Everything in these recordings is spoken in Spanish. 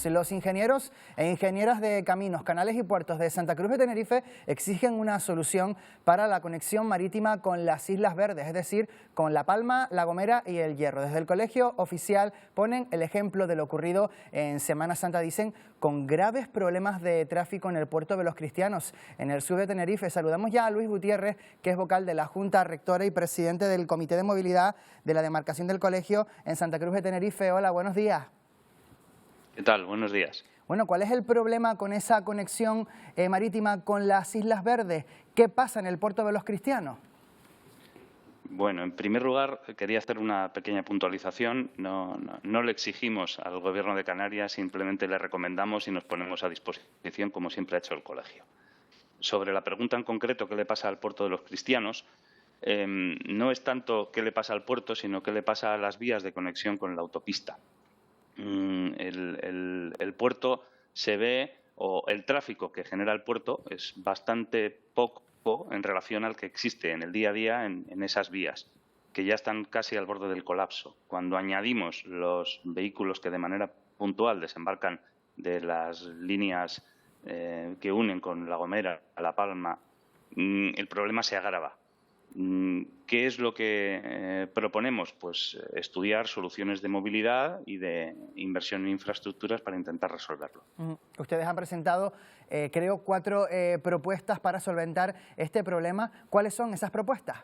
Los ingenieros e ingenieras de caminos, canales y puertos de Santa Cruz de Tenerife exigen una solución para la conexión marítima con las Islas Verdes, es decir, con La Palma, La Gomera y El Hierro. Desde el colegio oficial ponen el ejemplo de lo ocurrido en Semana Santa, dicen, con graves problemas de tráfico en el puerto de los Cristianos, en el sur de Tenerife. Saludamos ya a Luis Gutiérrez, que es vocal de la Junta Rectora y presidente del Comité de Movilidad de la demarcación del colegio en Santa Cruz de Tenerife. Hola, buenos días. ¿Qué tal? Buenos días. Bueno, ¿cuál es el problema con esa conexión marítima con las Islas Verdes? ¿Qué pasa en el puerto de los Cristianos? Bueno, en primer lugar, quería hacer una pequeña puntualización. No le exigimos al Gobierno de Canarias, simplemente le recomendamos y nos ponemos a disposición, como siempre ha hecho el colegio. Sobre la pregunta en concreto, ¿qué le pasa al puerto de los Cristianos? No es tanto qué le pasa al puerto, sino qué le pasa a las vías de conexión con la autopista. El puerto se ve, o el tráfico que genera el puerto es bastante poco en relación al que existe en el día a día en esas vías, que ya están casi al borde del colapso. Cuando añadimos los vehículos que de manera puntual desembarcan de las líneas que unen con La Gomera a La Palma, el problema se agrava. ¿Qué es lo que proponemos? Pues estudiar soluciones de movilidad y de inversión en infraestructuras para intentar resolverlo. Ustedes han presentado, creo, 4 propuestas para solventar este problema. ¿Cuáles son esas propuestas?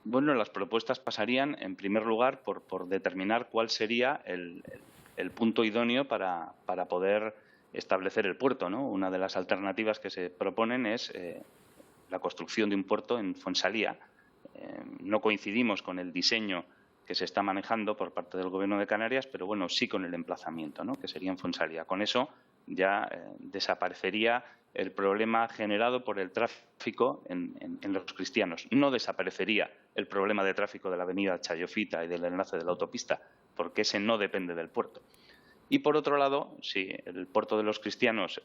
Bueno, las propuestas pasarían, en primer lugar, por determinar cuál sería el punto idóneo para poder establecer el puerto, ¿no? Una de las alternativas que se proponen es la construcción de un puerto en Fuensalía. No coincidimos con el diseño que se está manejando por parte del Gobierno de Canarias, pero bueno, sí con el emplazamiento, ¿no? Que sería en Fuensalía. Con eso ya desaparecería el problema generado por el tráfico en los Cristianos. No desaparecería el problema de tráfico de la avenida Chayofita y del enlace de la autopista, porque ese no depende del puerto. Y por otro lado, si el puerto de los Cristianos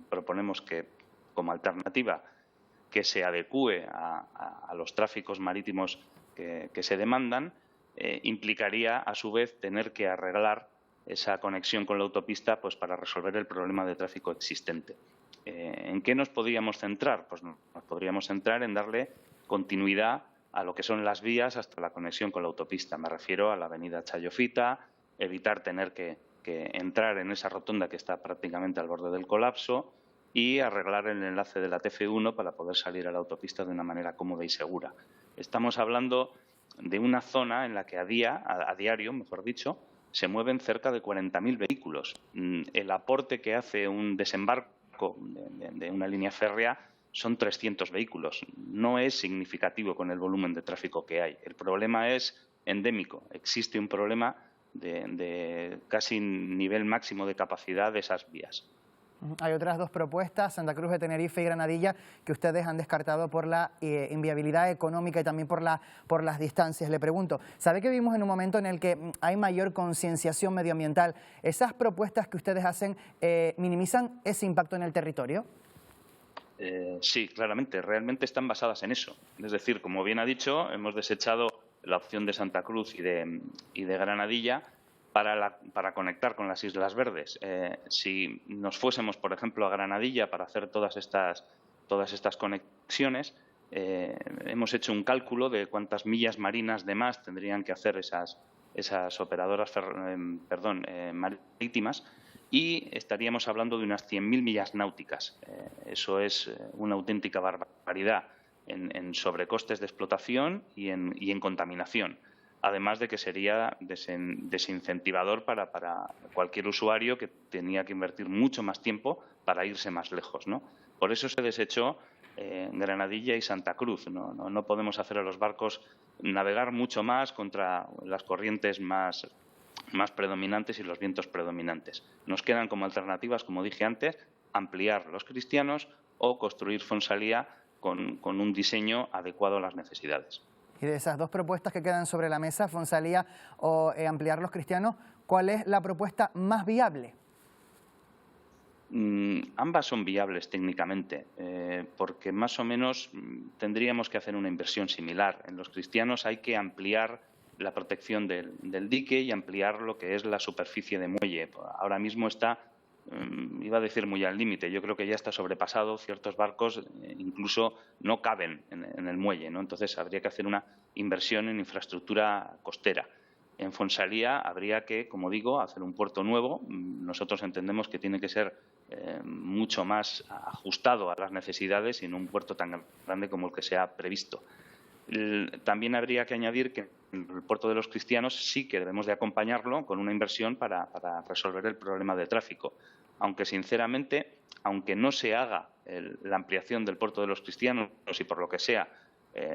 proponemos que, como alternativa, que se adecúe a los tráficos marítimos que se demandan, implicaría, a su vez, tener que arreglar esa conexión con la autopista pues, para resolver el problema de tráfico existente. ¿En qué nos podríamos centrar? Pues nos podríamos centrar en darle continuidad a lo que son las vías hasta la conexión con la autopista. Me refiero a la avenida Chayofita, evitar tener que entrar en esa rotonda que está prácticamente al borde del colapso, y arreglar el enlace de la TF1 para poder salir a la autopista de una manera cómoda y segura. Estamos hablando de una zona en la que a diario, mejor dicho, se mueven cerca de 40.000 vehículos. El aporte que hace un desembarco de una línea férrea son 300 vehículos. No es significativo con el volumen de tráfico que hay. El problema es endémico. Existe un problema de casi nivel máximo de capacidad de esas vías. Hay otras 2 propuestas, Santa Cruz de Tenerife y Granadilla, que ustedes han descartado por la inviabilidad económica y también por las distancias. Le pregunto, ¿sabe que vivimos en un momento en el que hay mayor concienciación medioambiental? ¿Esas propuestas que ustedes hacen minimizan ese impacto en el territorio? Sí, claramente. Realmente están basadas en eso. Es decir, como bien ha dicho, hemos desechado la opción de Santa Cruz y de Granadilla para conectar con las Islas Verdes. Si nos fuésemos, por ejemplo, a Granadilla para hacer todas estas conexiones, hemos hecho un cálculo de cuántas millas marinas de más tendrían que hacer esas operadoras marítimas, y estaríamos hablando de unas 100.000 millas náuticas. Eso es una auténtica barbaridad en sobrecostes de explotación y en contaminación. Además de que sería desincentivador para cualquier usuario que tenía que invertir mucho más tiempo para irse más lejos, ¿no? Por eso se desechó Granadilla y Santa Cruz. No podemos hacer a los barcos navegar mucho más contra las corrientes más predominantes y los vientos predominantes. Nos quedan como alternativas, como dije antes, ampliar los Cristianos o construir Fuensalía con un diseño adecuado a las necesidades. Y de esas 2 propuestas que quedan sobre la mesa, Fuensalía o ampliar los Cristianos, ¿cuál es la propuesta más viable? Ambas son viables técnicamente, porque más o menos tendríamos que hacer una inversión similar. En los Cristianos hay que ampliar la protección del dique y ampliar lo que es la superficie de muelle. Ahora mismo está, iba a decir muy al límite, yo creo que ya está sobrepasado, ciertos barcos incluso no caben en el muelle, ¿no? Entonces habría que hacer una inversión en infraestructura costera. En Fonsalía habría que, como digo, hacer un puerto nuevo. Nosotros entendemos que tiene que ser mucho más ajustado a las necesidades y no un puerto tan grande como el que se ha previsto. También habría que añadir que el puerto de los Cristianos sí que debemos de acompañarlo con una inversión para resolver el problema de tráfico. Aunque, sinceramente, aunque no se haga la ampliación del puerto de los Cristianos y por lo que sea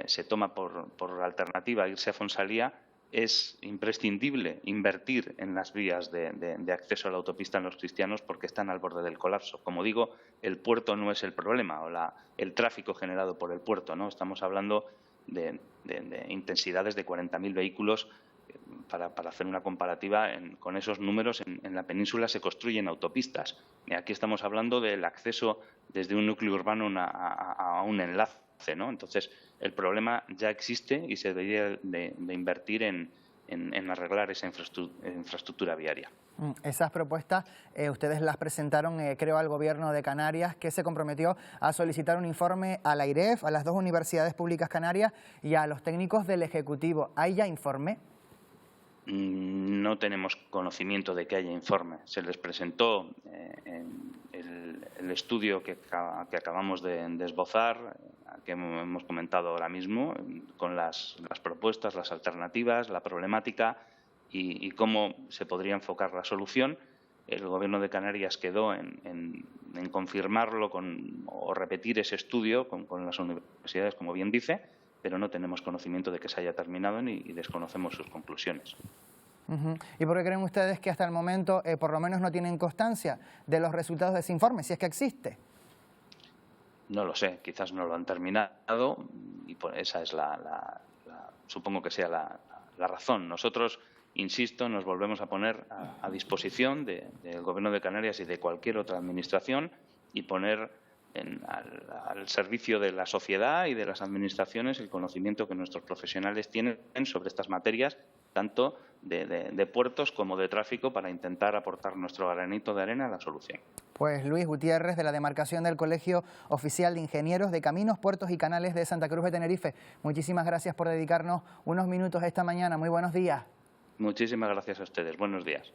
se toma por alternativa irse a Fonsalía, es imprescindible invertir en las vías de acceso a la autopista en los Cristianos porque están al borde del colapso. Como digo, el puerto no es el problema o el tráfico generado por el puerto, ¿no? Estamos hablando de intensidades de 40.000 vehículos. Para hacer una comparativa con esos números, en la península se construyen autopistas. Y aquí estamos hablando del acceso desde un núcleo urbano a un enlace, ¿no? Entonces, el problema ya existe y se debería de invertir en arreglar esa infraestructura viaria. Esas propuestas ustedes las presentaron, creo, al Gobierno de Canarias, que se comprometió a solicitar un informe a la AIREF, a las dos universidades públicas canarias y a los técnicos del Ejecutivo. ¿Hay ya informe? No tenemos conocimiento de que haya informe. Se les presentó el estudio que acabamos de esbozar, que hemos comentado ahora mismo, con las propuestas, las alternativas, la problemática y cómo se podría enfocar la solución. El Gobierno de Canarias quedó en confirmarlo o repetir ese estudio con las universidades, como bien dice, pero no tenemos conocimiento de que se haya terminado y desconocemos sus conclusiones. ¿Y por qué creen ustedes que hasta el momento por lo menos no tienen constancia de los resultados de ese informe, si es que existe? No lo sé, quizás no lo han terminado y esa es supongo que sea la razón. Nosotros, insisto, nos volvemos a poner a disposición del Gobierno de Canarias y de cualquier otra administración y poner al servicio de la sociedad y de las administraciones el conocimiento que nuestros profesionales tienen sobre estas materias, tanto de puertos como de tráfico, para intentar aportar nuestro granito de arena a la solución. Pues Luis Gutiérrez, de la demarcación del Colegio Oficial de Ingenieros de Caminos, Puertos y Canales de Santa Cruz de Tenerife, muchísimas gracias por dedicarnos unos minutos esta mañana. Muy buenos días. Muchísimas gracias a ustedes. Buenos días.